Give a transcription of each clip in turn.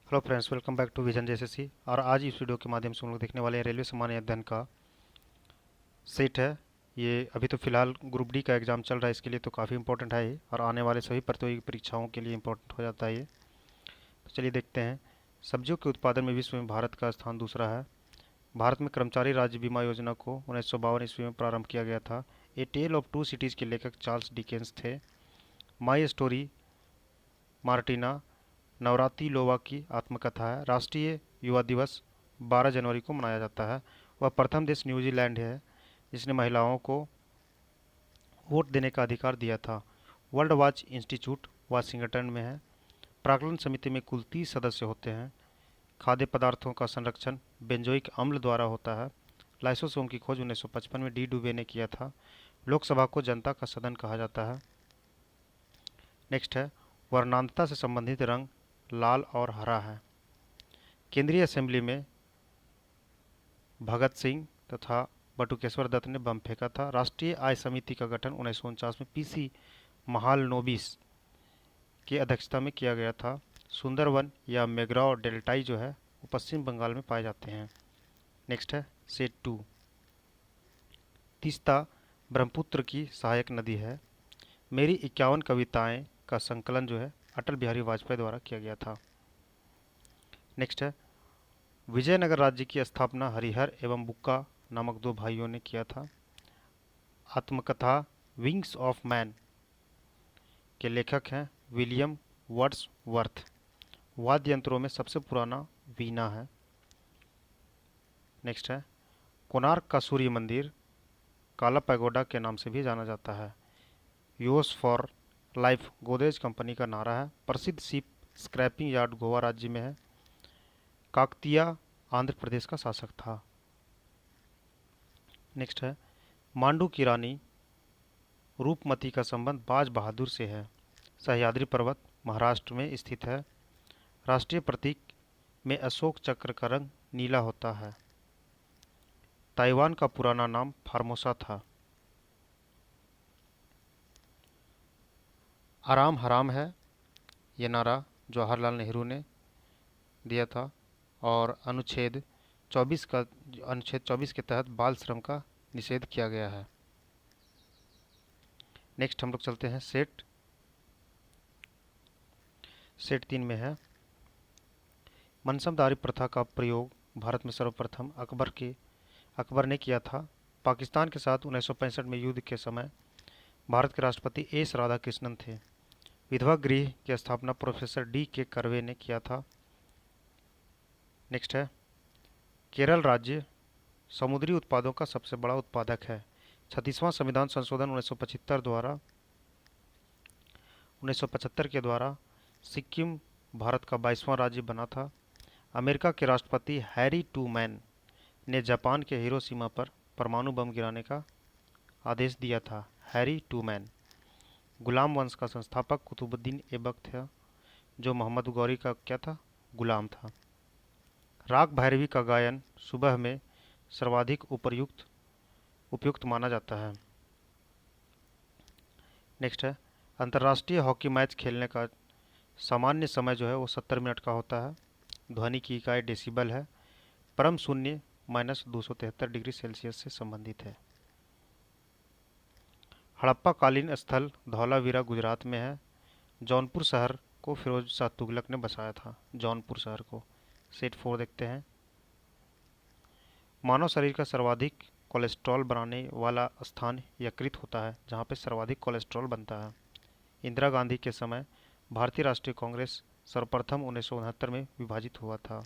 Hello friends, welcome back to vision JSSC. और आज इस वीडियो के माध्यम से हम लोग देखने वाले हैं रेलवे सामान्य अध्ययन का सेट है। ये अभी तो फिलहाल ग्रुप डी का एग्ज़ाम चल रहा है, इसके लिए तो काफ़ी इंपॉर्टेंट है ये, और आने वाले सभी प्रतियोगी परीक्षाओं के लिए इंपॉर्टेंट हो जाता है ये। तो चलिए देखते हैं। सब्जियों के उत्पादन में विश्व में भारत का स्थान दूसरा है। भारत में कर्मचारी राज्य बीमा योजना को 1952 ईस्वी में प्रारंभ किया गया था। ए टेल ऑफ टू सिटीज़ के लेखक चार्ल्स डिकेंस थे। माई स्टोरी मार्टिना नवरातिलोवा की आत्मकथा है। राष्ट्रीय युवा दिवस 12 जनवरी को मनाया जाता है। वह प्रथम देश न्यूजीलैंड है जिसने महिलाओं को वोट देने का अधिकार दिया था। वर्ल्ड वॉच इंस्टीट्यूट वाशिंगटन में है। प्राक्कलन समिति में कुल 30 सदस्य होते हैं। खाद्य पदार्थों का संरक्षण बेंजोइक अम्ल द्वारा होता है। लाइसोसोम की खोज 1955 में डी डुबे ने किया था। लोकसभा को जनता का सदन कहा जाता है। नेक्स्ट है, वर्णांतता से संबंधित रंग लाल और हरा है। केंद्रीय असेंबली में भगत सिंह तथा बटुकेश्वर दत्त ने बम फेंका था। राष्ट्रीय आय समिति का गठन 1949 में पीसी महालनोबिस की अध्यक्षता में किया गया था। सुंदरवन या मेघराव डेल्टाई जो है वो पश्चिम बंगाल में पाए जाते हैं। नेक्स्ट है सेट 2। तीस्ता ब्रह्मपुत्र की सहायक नदी है। मेरी 51 कविताएं का संकलन जो है अटल बिहारी वाजपेयी द्वारा किया गया था। नेक्स्ट है, विजयनगर राज्य की स्थापना हरिहर एवं बुक्का नामक दो भाइयों ने किया था। आत्मकथा विंग्स ऑफ मैन के लेखक हैं विलियम वर्ड्सवर्थ। वाद्य यंत्रों में सबसे पुराना वीणा है। नेक्स्ट है, कोणार्क का सूर्य मंदिर काला पैगोडा के नाम से भी जाना जाता है। US for life Godrej company का नारा है। प्रसिद्ध शिप स्क्रैपिंग यार्ड गोवा राज्य में है। काकतीय आंध्र प्रदेश का शासक था। नेक्स्ट है, मांडू की रानी रूपमती का संबंध बाज बहादुर से है। सह्याद्री पर्वत महाराष्ट्र में स्थित है। राष्ट्रीय प्रतीक में अशोक चक्र का रंग नीला होता है। ताइवान का पुराना नाम फार्मोसा था। आराम हराम है, ये नारा जवाहरलाल नेहरू ने दिया था। और अनुच्छेद 24 के तहत बाल श्रम का निषेध किया गया है। नेक्स्ट हम लोग चलते हैं सेट 3 में है, मनसबदारी प्रथा का प्रयोग भारत में सर्वप्रथम अकबर ने किया था। पाकिस्तान के साथ 1965 में युद्ध के समय भारत के राष्ट्रपति एस राधाकृष्णन थे। विधवा गृह की स्थापना प्रोफेसर डी के कर्वे ने किया था। नेक्स्ट है, केरल राज्य समुद्री उत्पादों का सबसे बड़ा उत्पादक है। 36वां संविधान संशोधन 1975 के द्वारा सिक्किम भारत का 22वां राज्य बना था। अमेरिका के राष्ट्रपति हैरी ट्रूमैन ने जापान के हिरोशिमा पर परमाणु बम गिराने का आदेश दिया था। हैरी ट्रूमैन गुलाम वंश का संस्थापक कुतुबुद्दीन ऐबक था, जो मोहम्मद गौरी का क्या था, गुलाम था। राग भैरवी का गायन सुबह में सर्वाधिक उपयुक्त माना जाता है। नेक्स्ट है, अंतर्राष्ट्रीय हॉकी मैच खेलने का सामान्य समय जो है वो 70 मिनट का होता है। ध्वनि की इकाई डेसिबल है। परम शून्य -273 डिग्री सेल्सियस से संबंधित है। हड़प्पा कालीन स्थल धौलावीरा गुजरात में है। जौनपुर शहर को फिरोज शाह तुगलक ने बसाया था। जौनपुर शहर को। सेट 4 देखते हैं। मानव शरीर का सर्वाधिक कोलेस्ट्रॉल बनाने वाला स्थान यकृत होता है, जहाँ पे सर्वाधिक कोलेस्ट्रॉल बनता है। इंदिरा गांधी के समय भारतीय राष्ट्रीय कांग्रेस सर्वप्रथम 1969 में विभाजित हुआ था।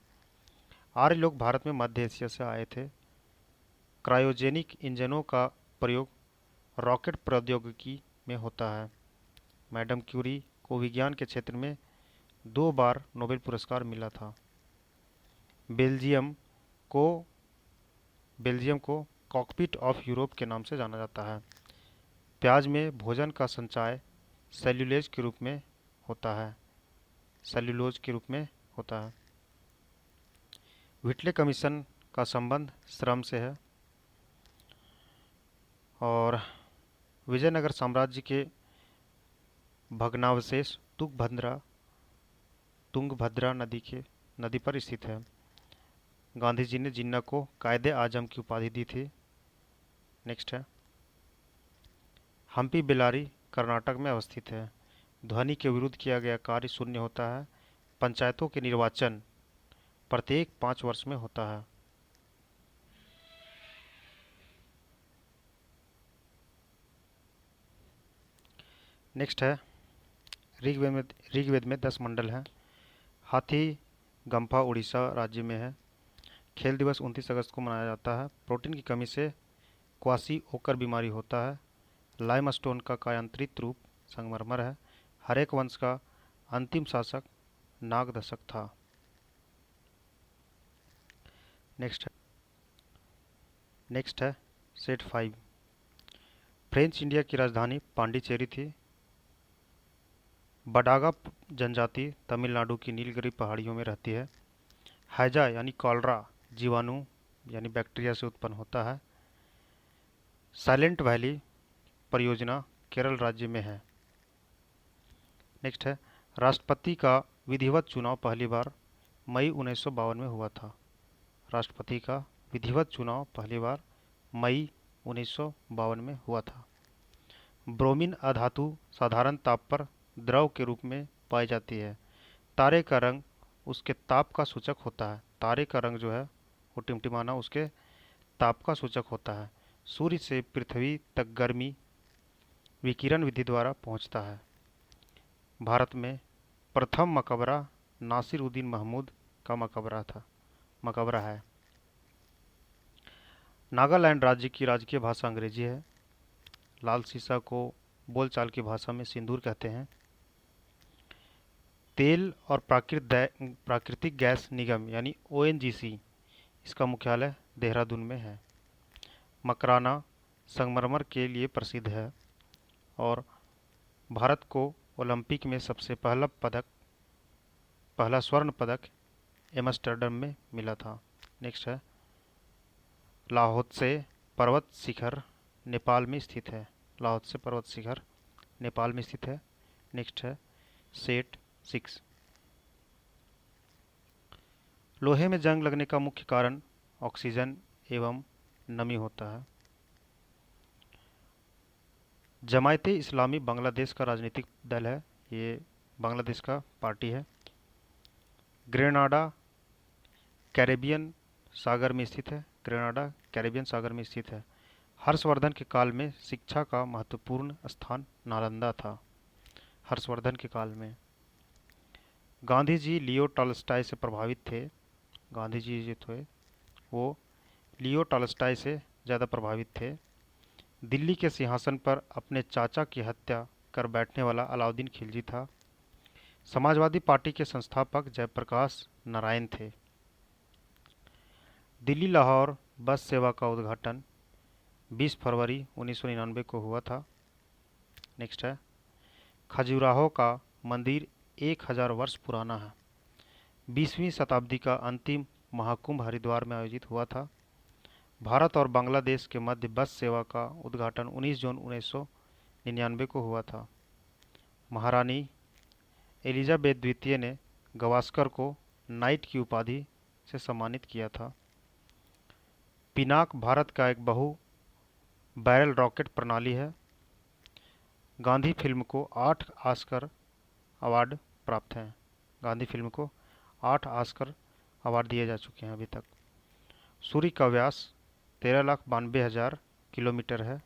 आर्य लोग भारत में मध्य एशिया से आए थे। क्रायोजेनिक इंजनों का प्रयोग रॉकेट प्रौद्योगिकी में होता है। मैडम क्यूरी को विज्ञान के क्षेत्र में 2 बार नोबेल पुरस्कार मिला था। बेल्जियम को कॉकपिट ऑफ यूरोप के नाम से जाना जाता है। प्याज में भोजन का संचय सेल्यूलोज के रूप में होता है। व्हिटले कमीशन का संबंध श्रम से है। और विजयनगर साम्राज्य के भग्नावशेष तुंगभद्रा नदी के नदी पर स्थित है। गांधी जी ने जिन्ना को कायदे आजम की उपाधि दी थी। नेक्स्ट है, हम्पी बेल्लारी कर्नाटक में अवस्थित है। ध्वनि के विरुद्ध किया गया कार्य शून्य होता है। पंचायतों के निर्वाचन प्रत्येक 5 वर्ष में होता है। नेक्स्ट है, ऋग्वेद में 10 मंडल हैं। हाथी गम्फा उड़ीसा राज्य में है। खेल दिवस 29 अगस्त को मनाया जाता है। प्रोटीन की कमी से क्वासी ओकर बीमारी होता है। लाइमस्टोन का कायांतरित रूप संगमरमर है। हरेक वंश का अंतिम शासक नागदशक था। नेक्स्ट है सेट 5। फ्रेंच इंडिया की राजधानी पांडिचेरी थी। बडागा जनजाति तमिलनाडु की नीलगिरी पहाड़ियों में रहती है। हैजा यानी कॉलरा जीवाणु यानी बैक्टीरिया से उत्पन्न होता है। साइलेंट वैली परियोजना केरल राज्य में है। नेक्स्ट है, राष्ट्रपति का विधिवत चुनाव पहली बार मई 1952 में हुआ था। राष्ट्रपति का विधिवत चुनाव पहली बार मई 1952 में हुआ था। ब्रोमीन अधातु साधारण ताप पर द्रव के रूप में पाई जाती है। तारे का रंग उसके ताप का सूचक होता है। तारे का रंग जो है वो टिमटिमाना उसके ताप का सूचक होता है। सूर्य से पृथ्वी तक गर्मी विकिरण विधि द्वारा पहुंचता है। भारत में प्रथम मकबरा नासिरुद्दीन महमूद का मकबरा है। नागालैंड राज्य की राजकीय भाषा अंग्रेजी है। लाल सीसा को बोलचाल की भाषा में सिंदूर कहते हैं। तेल और प्राकृतिक गैस निगम यानी ओएनजीसी, इसका मुख्यालय देहरादून में है। मकराना संगमरमर के लिए प्रसिद्ध है और भारत को ओलंपिक में सबसे पहला स्वर्ण पदक एम्स्टर्डम में मिला था। नेक्स्ट है, लाओत्से पर्वत शिखर नेपाल में स्थित है। लाओत्से पर्वत शिखर नेपाल में स्थित है। नेक्स्ट है सेट 6। लोहे में जंग लगने का मुख्य कारण ऑक्सीजन एवं नमी होता है। जमायते इस्लामी बांग्लादेश का राजनीतिक दल है। ये बांग्लादेश का पार्टी है। ग्रेनाडा कैरेबियन सागर में स्थित है। ग्रेनाडा कैरेबियन सागर में स्थित है। हर्षवर्धन के काल में शिक्षा का महत्वपूर्ण स्थान नालंदा था। हर्षवर्धन के काल में गांधी जी लियो टॉल्स्टॉय से प्रभावित थे। गांधी जी जो थे वो लियो टॉल्स्टॉय से ज़्यादा प्रभावित थे। दिल्ली के सिंहासन पर अपने चाचा की हत्या कर बैठने वाला अलाउद्दीन खिलजी था। समाजवादी पार्टी के संस्थापक जयप्रकाश नारायण थे। दिल्ली लाहौर बस सेवा का उद्घाटन 20 फरवरी 1999 को हुआ था। नेक्स्ट है, खजुराहो का मंदिर 1000 वर्ष पुराना है। 20वीं शताब्दी का अंतिम महाकुंभ हरिद्वार में आयोजित हुआ था। भारत और बांग्लादेश के मध्य बस सेवा का उद्घाटन 19 जून 1999 को हुआ था। महारानी एलिजाबेथ द्वितीय ने गवास्कर को नाइट की उपाधि से सम्मानित किया था। पिनाक भारत का एक बहु बैरल रॉकेट प्रणाली है। गांधी फिल्म को 8 ऑस्कर अवार्ड प्राप्त हैं। गांधी फिल्म को 8 ऑस्कर अवार्ड दिए जा चुके हैं अभी तक। सूर्य का व्यास 13,92,000 किलोमीटर है।